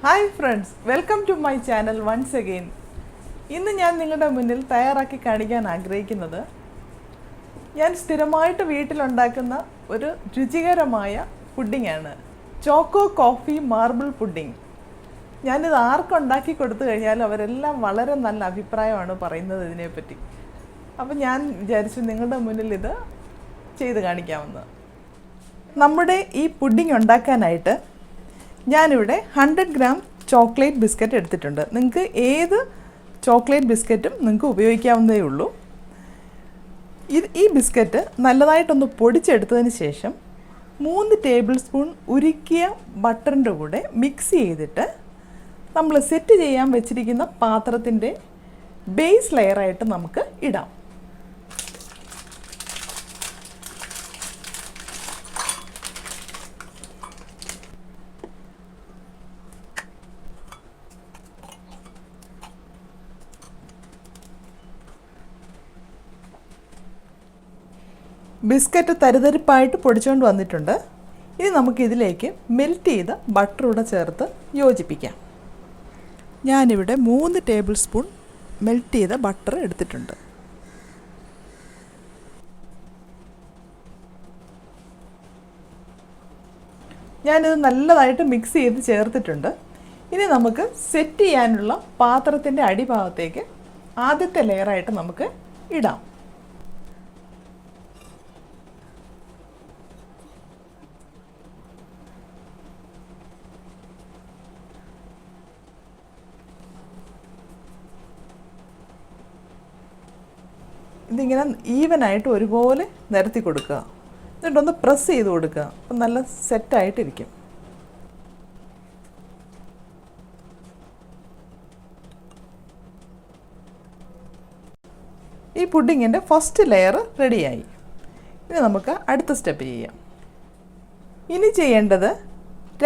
Hi friends, welcome to my channel once again. ഇന്ന് ഞാൻ നിങ്ങളുടെ മുന്നിൽ തയ്യാറാക്കി കാണിക്കാൻ ആഗ്രഹിക്കുന്നത് ഞാൻ സ്ഥിരമായിട്ട് വീട്ടിൽ ഉണ്ടാക്കുന്ന ഒരു രുചികരമായ പുഡിംഗ് ആണ്. Choco coffee marble pudding. ഞാൻ ഇത് ആർക്ക് ഉണ്ടാക്കി കൊടുത്തു കഴിഞ്ഞാലും അവരെല്ലാം വളരെ നല്ല അഭിപ്രായമാണ് പറയുന്നത് ഇതിനെപ്പറ്റി. അപ്പോൾ ഞാൻ വിചാരിച്ചു നിങ്ങളുടെ മുന്നിൽ ഇത് ചെയ്ത് കാണിക്കാമെന്ന്. നമ്മുടെ ഈ പുഡിംഗ് ഉണ്ടാക്കാനായിട്ട് ഞാനിവിടെ 100 ഗ്രാം ചോക്ലേറ്റ് ബിസ്ക്കറ്റ് എടുത്തിട്ടുണ്ട്. നിങ്ങൾക്ക് ഏത് ചോക്ലേറ്റ് ബിസ്ക്കറ്റും നിങ്ങൾക്ക് ഉപയോഗിക്കാവുന്നതേ ഉള്ളൂ. ഈ ബിസ്ക്കറ്റ് നല്ലതായിട്ടൊന്ന് പൊടിച്ചെടുത്തതിന് ശേഷം 3 ടേബിൾ സ്പൂൺ ഉരുക്കിയ ബട്ടറിൻ്റെ കൂടെ മിക്സ് ചെയ്തിട്ട് നമ്മൾ സെറ്റ് ചെയ്യാൻ വെച്ചിരിക്കുന്ന പാത്രത്തിൻ്റെ ബേസ് ലെയറായിട്ട് നമുക്ക് ഇടാം. ബിസ്ക്കറ്റ് തരിതരിപ്പായിട്ട് പൊടിച്ചുകൊണ്ട് വന്നിട്ടുണ്ട്. ഇനി നമുക്കിതിലേക്ക് മെൽറ്റ് ചെയ്ത ബട്ടർ കൂടെ ചേർത്ത് യോജിപ്പിക്കാം. ഞാനിവിടെ 3 ടേബിൾ സ്പൂൺ മെൽറ്റ് ചെയ്ത ബട്ടർ എടുത്തിട്ടുണ്ട്. ഞാനിത് നല്ലതായിട്ട് മിക്സ് ചെയ്ത് ചേർത്തിട്ടുണ്ട്. ഇനി നമുക്ക് സെറ്റ് ചെയ്യാനുള്ള പാത്രത്തിൻ്റെ അടിഭാഗത്തേക്ക് ആദ്യത്തെ ലെയറായിട്ട് നമുക്ക് ഇടാം. ഇതിങ്ങനെ ഈവനായിട്ട് ഒരുപോലെ നിരത്തി കൊടുക്കുക. എന്നിട്ടൊന്ന് പ്രസ് ചെയ്ത് കൊടുക്കുക. അപ്പം നല്ല സെറ്റായിട്ടിരിക്കും. ഈ പുഡിങ്ങിൻ്റെ ഫസ്റ്റ് ലെയർ റെഡിയായി. ഇനി നമുക്ക് അടുത്ത സ്റ്റെപ്പ് ചെയ്യാം. ഇനി ചെയ്യേണ്ടത്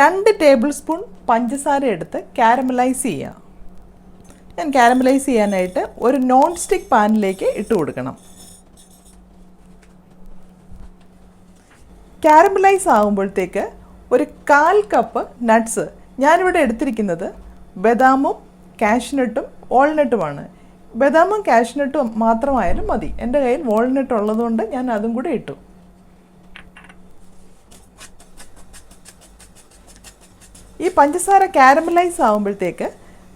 2 ടേബിൾ സ്പൂൺ പഞ്ചസാര എടുത്ത് കാരമലൈസ് ചെയ്യുക. ഞാൻ കാരമലൈസ് ചെയ്യാനായിട്ട് ഒരു നോൺ സ്റ്റിക്ക് പാനിലേക്ക് ഇട്ട് കൊടുക്കണം. കാരമലൈസ് ആകുമ്പോഴത്തേക്ക് ഒരു 1/4 കപ്പ് നട്ട്സ്, ഞാനിവിടെ എടുത്തിരിക്കുന്നത് ബദാമും കാഷ്നട്ടും വാൾനട്ടുമാണ്. ബദാമും കാഷ്നട്ടും മാത്രമായാലും മതി. എൻ്റെ കയ്യിൽ വാൾനട്ട് ഉള്ളതുകൊണ്ട് ഞാൻ അതും കൂടെ ഇട്ടു. ഈ പഞ്ചസാര കാരമലൈസ് ആകുമ്പോഴത്തേക്ക്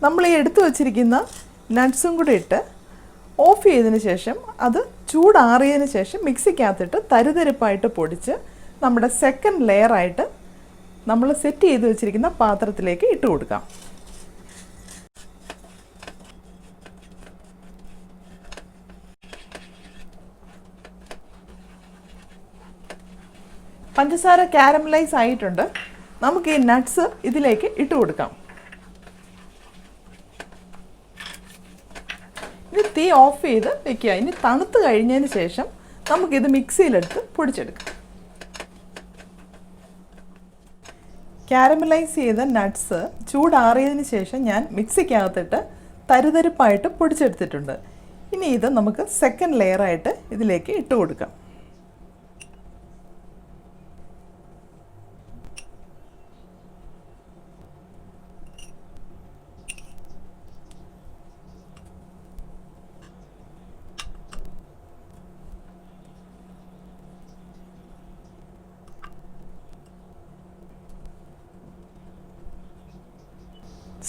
നമ്മൾ ഈ എടുത്തു വച്ചിരിക്കുന്ന നട്ട്സും കൂടി ഇട്ട് ഓഫ് ചെയ്തതിന് ശേഷം അത് ചൂടാറിയതിന് ശേഷം മിക്സിക്കകത്തിട്ട് തരിതരിപ്പായിട്ട് പൊടിച്ച് നമ്മുടെ സെക്കൻഡ് ലെയറായിട്ട് നമ്മൾ സെറ്റ് ചെയ്ത് വെച്ചിരിക്കുന്ന പാത്രത്തിലേക്ക് ഇട്ട് കൊടുക്കാം. പഞ്ചസാര കാരമലൈസ് ആയിട്ടുണ്ട്. നമുക്ക് ഈ നട്ട്സ് ഇതിലേക്ക് ഇട്ട് കൊടുക്കാം. ഇത് തീ ഓഫ് ചെയ്ത് വെക്കുക. ഇനി തണുത്ത് കഴിഞ്ഞതിന് ശേഷം നമുക്കിത് മിക്സിയിലെടുത്ത് പൊടിച്ചെടുക്കാം. കാരമലൈസ് ചെയ്ത നട്ട്സ് ചൂടാറിയതിന് ശേഷം ഞാൻ മിക്സിക്കകത്തിട്ട് തരിതരിപ്പായിട്ട് പൊടിച്ചെടുത്തിട്ടുണ്ട്. ഇനി ഇത് നമുക്ക് സെക്കൻഡ് ലെയറായിട്ട് ഇതിലേക്ക് ഇട്ട് കൊടുക്കാം.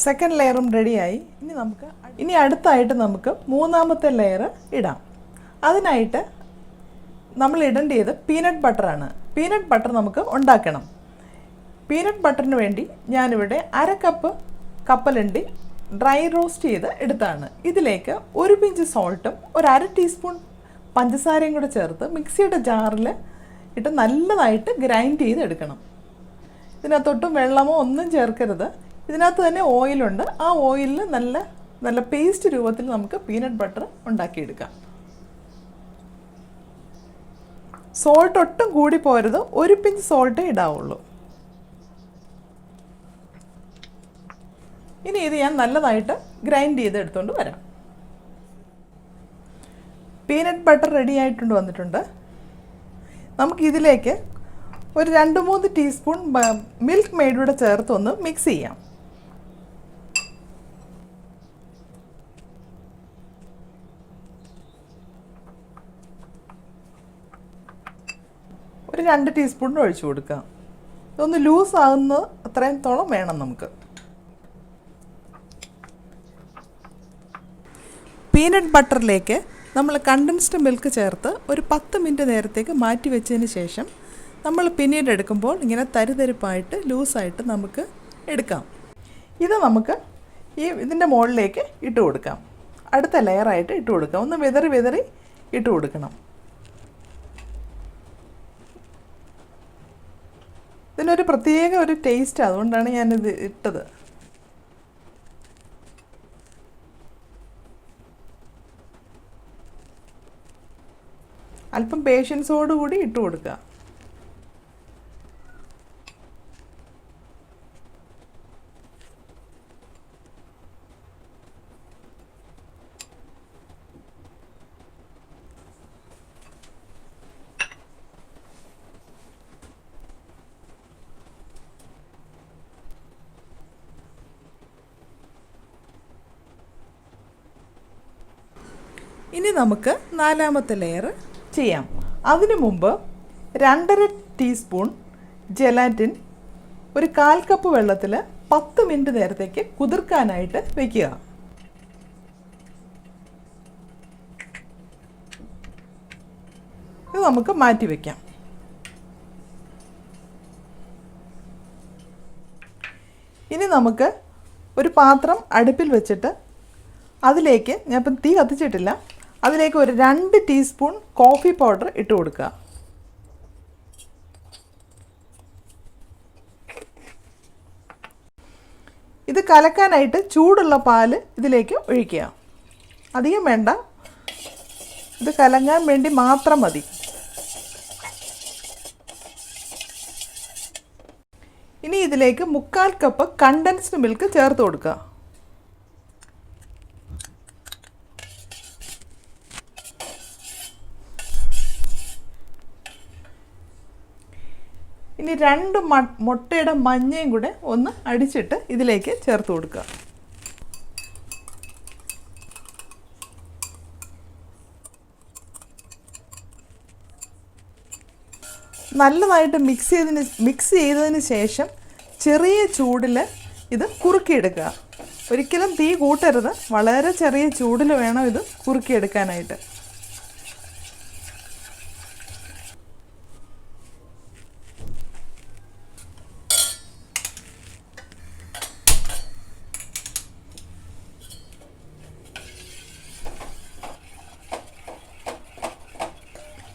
സെക്കൻഡ് ലെയറും റെഡിയായി. ഇനി അടുത്തായിട്ട് നമുക്ക് മൂന്നാമത്തെ ലെയർ ഇടാം. അതിനായിട്ട് നമ്മൾ ഇടേണ്ടത് പീനട്ട് ബട്ടറാണ്. പീനട്ട് ബട്ടർ നമുക്ക് ഉണ്ടാക്കണം. പീനട്ട് ബട്ടറിന് വേണ്ടി ഞാനിവിടെ 1/2 കപ്പ് കപ്പലണ്ടി ഡ്രൈ റോസ്റ്റ് ചെയ്ത് എടുത്താണ്. ഇതിലേക്ക് 1 പിഞ്ച് സോൾട്ടും ഒരു 1/2 ടീസ്പൂൺ പഞ്ചസാരയും കൂടെ ചേർത്ത് മിക്സിയുടെ ജാറിൽ ഇട്ട് നല്ലതായിട്ട് ഗ്രൈൻഡ് ചെയ്ത് എടുക്കണം. ഇതിനകത്തൊട്ടും വെള്ളമോ ഒന്നും ചേർക്കരുത്. ഇതിനകത്ത് തന്നെ ഓയിലുണ്ട്. ആ ഓയിലിൽ നല്ല പേസ്റ്റ് രൂപത്തിൽ നമുക്ക് പീനട്ട് ബട്ടർ ഉണ്ടാക്കിയെടുക്കാം. സോൾട്ട് ഒട്ടും കൂടി പോരുത്. 1 പിഞ്ച് സോൾട്ടേ ഇടാവുള്ളൂ. ഇനി ഇത് ഞാൻ നല്ലതായിട്ട് ഗ്രൈൻഡ് ചെയ്ത് എടുത്തുകൊണ്ട് വരാം. പീനട്ട് ബട്ടർ റെഡി ആയിട്ടുണ്ട് വന്നിട്ടുണ്ട്. നമുക്കിതിലേക്ക് ഒരു 2-3 ടീസ്പൂൺ മിൽക്ക് മെയ്ഡൂടെ ചേർത്തൊന്ന് മിക്സ് ചെയ്യാം. ഒരു 2 ടീസ്പൂൺ ഒഴിച്ചു കൊടുക്കുക. ഇതൊന്ന് ലൂസ് ആകുന്ന അത്രയും തോളം വേണം നമുക്ക്. പീനട്ട് ബട്ടറിലേക്ക് നമ്മൾ കണ്ടൻസ്ഡ് മിൽക്ക് ചേർത്ത് ഒരു 10 മിനിറ്റ് നേരത്തേക്ക് മാറ്റി വെച്ചതിന് ശേഷം നമ്മൾ പിന്നീട് എടുക്കുമ്പോൾ ഇങ്ങനെ തരിതരിപ്പായിട്ട് ലൂസായിട്ട് നമുക്ക് എടുക്കാം. ഇത് നമുക്ക് ഇതിൻ്റെ മുകളിലേക്ക് ഇട്ട് കൊടുക്കാം. അടുത്ത ലെയറായിട്ട് ഇട്ട് കൊടുക്കാം. ഒന്ന് വിതറി ഇട്ട് കൊടുക്കണം. ഇതിനൊരു പ്രത്യേക ഒരു ടേസ്റ്റ്, അതുകൊണ്ടാണ് ഞാനിത് ഇട്ടത്. അല്പം പേഷ്യൻസോടുകൂടി ഇട്ട് കൊടുക്കുക. ഇനി നമുക്ക് 4ാമത്തെ ലെയർ ചെയ്യാം. അതിനു മുമ്പ് 2.5 ടീസ്പൂൺ ജെലാറ്റിൻ ഒരു 1/4 കപ്പ് വെള്ളത്തിൽ 10 മിനിറ്റ് നേരത്തേക്ക് കുതിർക്കാനായിട്ട് വയ്ക്കുക. ഇത് നമുക്ക് മാറ്റി വയ്ക്കാം. ഇനി നമുക്ക് ഒരു പാത്രം അടുപ്പിൽ വെച്ചിട്ട് അതിലേക്ക്, ഞാനിപ്പം തീ കത്തിച്ചിട്ടില്ല, അതിലേക്ക് ഒരു 2 ടീസ്പൂൺ കോഫി പൗഡർ ഇട്ട് കൊടുക്കുക. ഇത് കലക്കാനായിട്ട് ചൂടുള്ള പാല് ഇതിലേക്ക് ഒഴിക്കുക. അധികം വേണ്ട, ഇത് കലങ്ങാൻ വേണ്ടി മാത്രം മതി. ഇനി ഇതിലേക്ക് 3/4 കപ്പ് കണ്ടൻസ്ഡ് മിൽക്ക് ചേർത്ത് കൊടുക്കുക. ഇനി 2 മുട്ടയുടെ മഞ്ഞയും കൂടെ ഒന്ന് അടിച്ചിട്ട് ഇതിലേക്ക് ചേർത്ത് കൊടുക്കുക. നല്ലതായിട്ട് മിക്സ് ചെയ്തതിന് ശേഷം ചെറിയ ചൂടിൽ ഇത് കുറുക്കിയെടുക്കുക. ഒരിക്കലും തീ കൂട്ടരുത്, വളരെ ചെറിയ ചൂടിൽ വേണം ഇത് കുറുക്കിയെടുക്കാനായിട്ട്.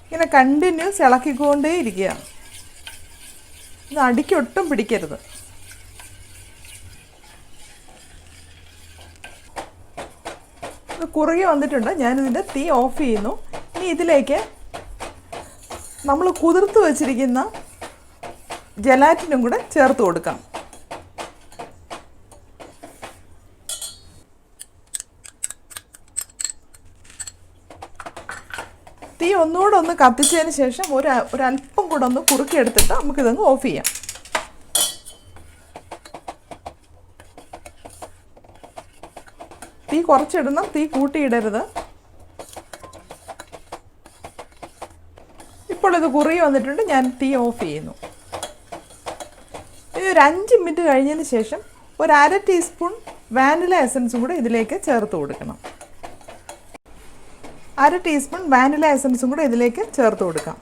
ഇങ്ങനെ കണ്ടിന്യൂസ് ഇളക്കിക്കൊണ്ടേ ഇരിക്കുക. ഇത് അടിക്കൊട്ടും പിടിക്കരുത്. ഇത് കുറുകി വന്നിട്ടുണ്ട്. ഞാനിതിൻ്റെ തീ ഓഫ് ചെയ്യുന്നു. ഇനി ഇതിലേക്ക് നമ്മൾ കുതിർത്ത് വച്ചിരിക്കുന്ന ജെലാറ്റിനും കൂടെ ചേർത്ത് കൊടുക്കാം. തീ ഒന്നുകൂടെ ഒന്ന് കത്തിച്ചതിന് ശേഷം ഒരല്പം കൂടെ ഒന്ന് കുറുക്കിയെടുത്തിട്ട് നമുക്കിതങ്ങ് ഓഫ് ചെയ്യാം. തീ കുറച്ചിടണം, തീ കൂട്ടിയിടരുത്. ഇപ്പോൾ ഇത് കുറുകി വന്നിട്ടുണ്ട്. ഞാൻ തീ ഓഫ് ചെയ്യുന്നു. ഇനി ഒരു 5 മിനിറ്റ് കഴിഞ്ഞതിന് ശേഷം ഒരു 1/2 ടീസ്പൂൺ വാനില എസൻസും കൂടെ ഇതിലേക്ക് ചേർത്ത് കൊടുക്കണം. 1/2 ടീസ്പൂൺ വാനില എസൻസും കൂടെ ഇതിലേക്ക് ചേർത്ത് കൊടുക്കാം.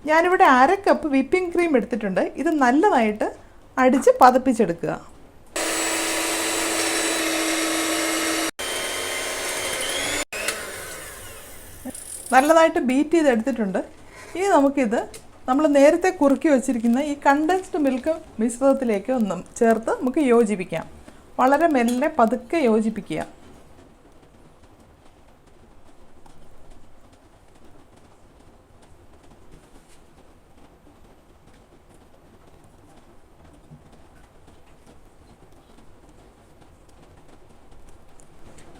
ഞാനിവിടെ 1/2 കപ്പ് വിപ്പിംഗ് ക്രീം എടുത്തിട്ടുണ്ട്. ഇത് നല്ലതായിട്ട് അടിച്ച് പതപ്പിച്ചെടുക്കുക. നല്ലതായിട്ട് ബീറ്റ് ചെയ്തെടുത്തിട്ടുണ്ട്. ഇനി നമുക്കിത് നമ്മൾ നേരത്തെ കുറുക്കി വച്ചിരിക്കുന്ന ഈ കണ്ടൻസ്ഡ് മിൽക്ക് മിശ്രിതത്തിലേക്ക് ഒന്നും ചേർത്ത് നമുക്ക് യോജിപ്പിക്കാം. വളരെ മെല്ലെ പതുക്കെ യോജിപ്പിക്കുക.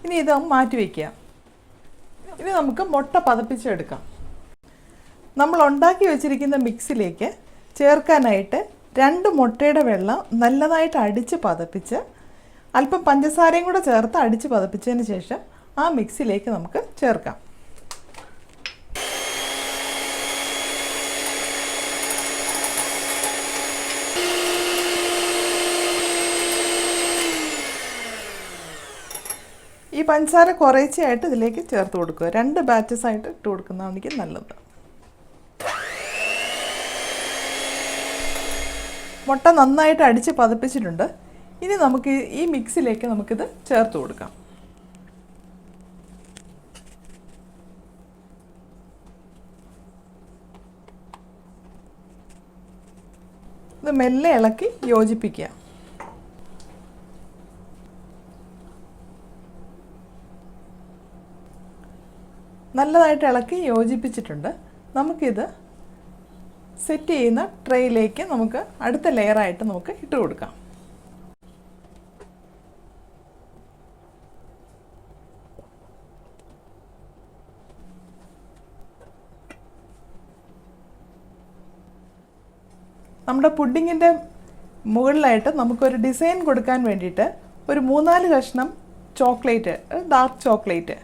ഇനി ഇത് മാറ്റി വയ്ക്കുക. ഇനി നമുക്ക് മുട്ട പതപ്പിച്ചെടുക്കാം. നമ്മൾ ഉണ്ടാക്കി വെച്ചിരിക്കുന്ന മിക്സിലേക്ക് ചേർക്കാനായിട്ട് 2 മുട്ടയുടെ വെള്ളം നല്ലതായിട്ട് അടിച്ച് പതപ്പിച്ച് അല്പം പഞ്ചസാരയും കൂടെ ചേർത്ത് അടിച്ച് പതപ്പിച്ചതിന് ശേഷം ആ മിക്സിലേക്ക് നമുക്ക് ചേർക്കാം. ഈ പഞ്ചസാര കുറേശ്ശെയായിട്ട് ഇതിലേക്ക് ചേർത്ത് കൊടുക്കുക. 2 ബാച്ചസ് ആയിട്ട് ഇട്ട് കൊടുക്കുന്നതാണ് എനിക്ക് നല്ലത്. മുട്ട നന്നായിട്ട് അടിച്ച് പതപ്പിച്ചിട്ടുണ്ട്. ഇനി നമുക്ക് ഈ മിക്സിലേക്ക് നമുക്കിത് ചേർത്ത് കൊടുക്കാം. ഇത് മെല്ലെ ഇളക്കി യോജിപ്പിക്കുക. നല്ലതായിട്ട് ഇളക്കി യോജിപ്പിച്ചിട്ടുണ്ട്. നമുക്കിത് സെറ്റ് ചെയ്യുന്ന ട്രേയിലേക്ക് നമുക്ക് അടുത്ത ലെയറായിട്ട് നമുക്ക് ഇട്ട് കൊടുക്കാം. നമ്മുടെ പുഡിങ്ങിൻ്റെ മുകളിലായിട്ട് നമുക്കൊരു ഡിസൈൻ കൊടുക്കാൻ വേണ്ടിയിട്ട് ഒരു 3-4 കഷ്ണം ചോക്ലേറ്റ്, ഡാർക്ക് ചോക്ലേറ്റ്,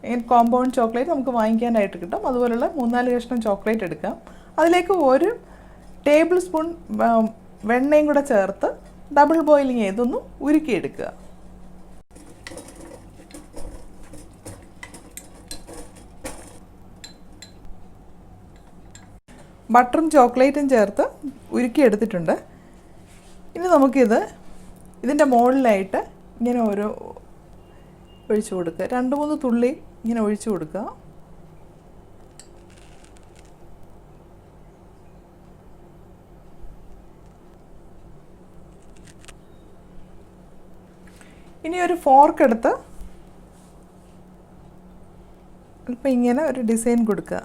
ഇങ്ങനെ കോമ്പൗണ്ട് ചോക്ലേറ്റ് നമുക്ക് വാങ്ങിക്കാനായിട്ട് കിട്ടും. അതുപോലുള്ള 3-4 കഷ്ണം ചോക്ലേറ്റ് എടുക്കാം. അതിലേക്ക് 1 ടേബിൾ സ്പൂൺ വെണ്ണയും കൂടെ ചേർത്ത് ഡബിൾ ബോയിലിംഗ് ചെയ്തൊന്ന് ഉരുക്കിയെടുക്കുക. ബട്ടറും ചോക്ലേറ്റും ചേർത്ത് ഉരുക്കിയെടുത്തിട്ടുണ്ട്. ഇനി നമുക്കിത് ഇതിൻ്റെ മുകളിലായിട്ട് ഇങ്ങനെ ഓരോ ഒഴിച്ചു കൊടുക്കുക. 2-3 തുള്ളി ഇങ്ങനെ ഒഴിച്ചു കൊടുക്കുക. ഇനി ഒരു ഫോർക്ക് എടുത്ത് അല്പം ഇങ്ങനെ ഒരു ഡിസൈൻ കൊടുക്കുക.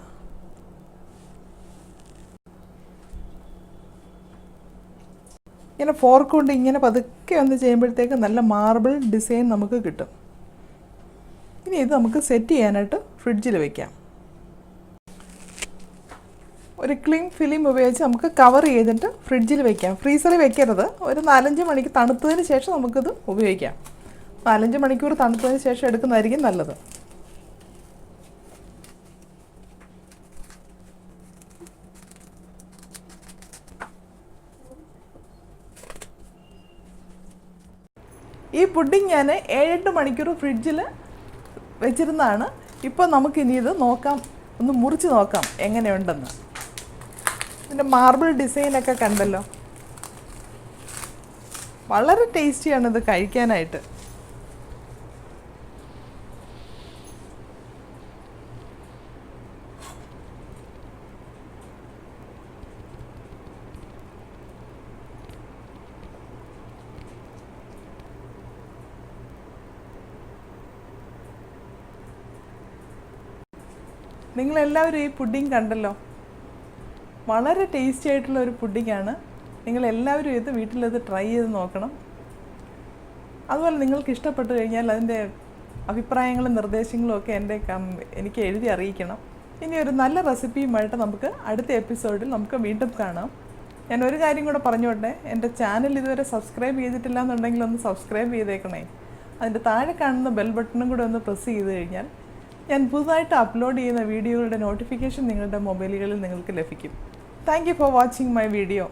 ഇങ്ങനെ ഫോർക്ക് കൊണ്ട് ഇങ്ങനെ പതുക്കെ ഒന്ന് ചെയ്യുമ്പോഴത്തേക്ക് നല്ല മാർബിൾ ഡിസൈൻ നമുക്ക് കിട്ടും. ഇനി ഇത് നമുക്ക് സെറ്റ് ചെയ്യാനായിട്ട് ഫ്രിഡ്ജിൽ വയ്ക്കാം. ഒരു ക്ലിംഗ് ഫിലിം ഉപയോഗിച്ച് നമുക്ക് കവർ ചെയ്തിട്ട് ഫ്രിഡ്ജിൽ വയ്ക്കാം. ഫ്രീസറിൽ വെക്കരുത്. ഒരു 4-5 മണിക്ക് തണുത്തതിന് ശേഷം നമുക്കിത് ഉപയോഗിക്കാം. 4-5 മണിക്കൂർ തണുത്തതിന് ശേഷം എടുക്കുന്നതായിരിക്കും നല്ലത്. ഈ പുഡിംഗ് ഞാൻ 7-8 മണിക്കൂർ ഫ്രിഡ്ജിൽ വെച്ചിരുന്നതാണ്. ഇപ്പോൾ നമുക്കിനി ഇത് നോക്കാം, ഒന്ന് മുറിച്ച് നോക്കാം എങ്ങനെയുണ്ടെന്ന്. ഇതിൻ്റെ മാർബിൾ ഡിസൈനൊക്കെ കണ്ടല്ലോ. വളരെ ടേസ്റ്റിയാണ് ഇത് കഴിക്കാനായിട്ട്. നിങ്ങളെല്ലാവരും ഈ പുഡിംഗ് കണ്ടല്ലോ. വളരെ ടേസ്റ്റി ആയിട്ടുള്ള ഒരു പുഡിംഗാണ്. നിങ്ങളെല്ലാവരും ഇത് വീട്ടിലത് ട്രൈ ചെയ്ത് നോക്കണം. അതുപോലെ നിങ്ങൾക്ക് ഇഷ്ടപ്പെട്ടു കഴിഞ്ഞാൽ അതിൻ്റെ അഭിപ്രായങ്ങളും നിർദ്ദേശങ്ങളും ഒക്കെ എനിക്ക് എഴുതി അറിയിക്കണം. ഇനി ഒരു നല്ല റെസിപ്പിയുമായിട്ട് നമുക്ക് അടുത്ത എപ്പിസോഡിൽ നമുക്ക് വീണ്ടും കാണാം. ഞാൻ ഒരു കാര്യം കൂടെ പറഞ്ഞോട്ടെ, എൻ്റെ ചാനൽ ഇതുവരെ സബ്സ്ക്രൈബ് ചെയ്തിട്ടില്ല എന്നുണ്ടെങ്കിൽ ഒന്ന് സബ്സ്ക്രൈബ് ചെയ്തേക്കണേ. അതിൻ്റെ താഴെ കാണുന്ന ബെൽ ബട്ടണും കൂടെ ഒന്ന് പ്രസ് ചെയ്ത് കഴിഞ്ഞാൽ ഞാൻ പുതുതായിട്ട് അപ്ലോഡ് ചെയ്യുന്ന വീഡിയോകളുടെ നോട്ടിഫിക്കേഷൻ നിങ്ങളുടെ മൊബൈലുകളിൽ നിങ്ങൾക്ക് ലഭിക്കും. Thank you for watching my video.